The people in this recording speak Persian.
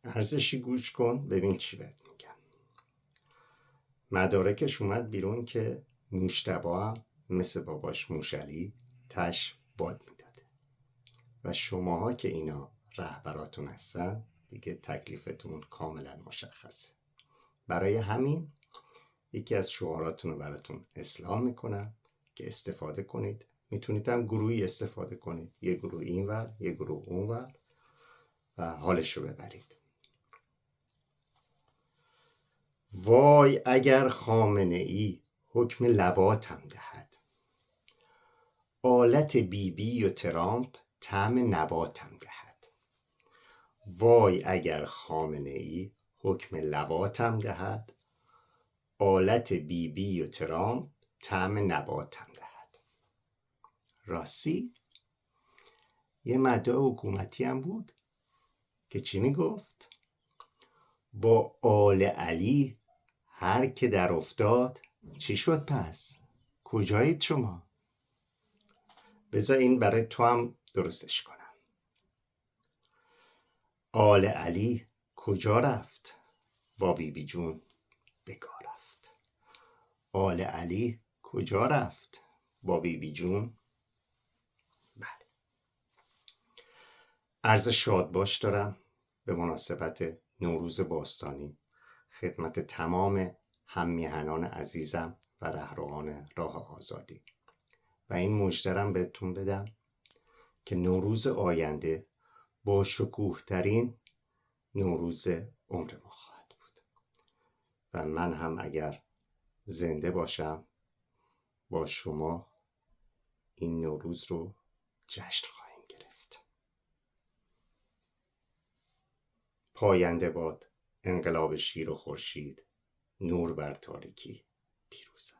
ارزشی گوش کن ببین چی بهت میگم. مدارکش اومد بیرون که مجتبی هم مثل باباش موشعلی تش باد میداده و شماها که اینا رهبراتون هستن دیگه تکلیفتون کاملا مشخصه. برای همین یکی از شعاراتون رو براتون اصلاح میکنم که استفاده کنید. میتونید هم گروهی استفاده کنید، یه گروه اینور یه گروه اونور و حالش رو ببرید. وای اگر خامنه ای حکم لواتم دهد، آلت بی بی و ترامپ طعم نباتم دهد. وای اگر خامنه ای حکم لواتم دهد، آلت بی بی و ترامپ طعم نباتم دهد. راستی یه مدعا حکومتی هم بود که چی میگفت؟ با آل علی هر که در افتاد چی شد پس؟ کجایید شما؟ بذار این برای تو هم درستش کنم. آل علی کجا رفت؟ با بی بی جون بگاه رفت. آل علی کجا رفت؟ با بی بی جون. بله. عرض شادباش دارم به مناسبت نوروز باستانی خدمت تمام هممیهنان عزیزم و رهروان راه آزادی و این مژده‌ام بهتون بدم که نوروز آینده با شکوه ترین نوروز عمر ما خواهد بود و من هم اگر زنده باشم با شما این نوروز رو جشن خواهیم گرفت. پاینده باد انقلاب شیر و خورشید، نور بر تاریکی پیروز.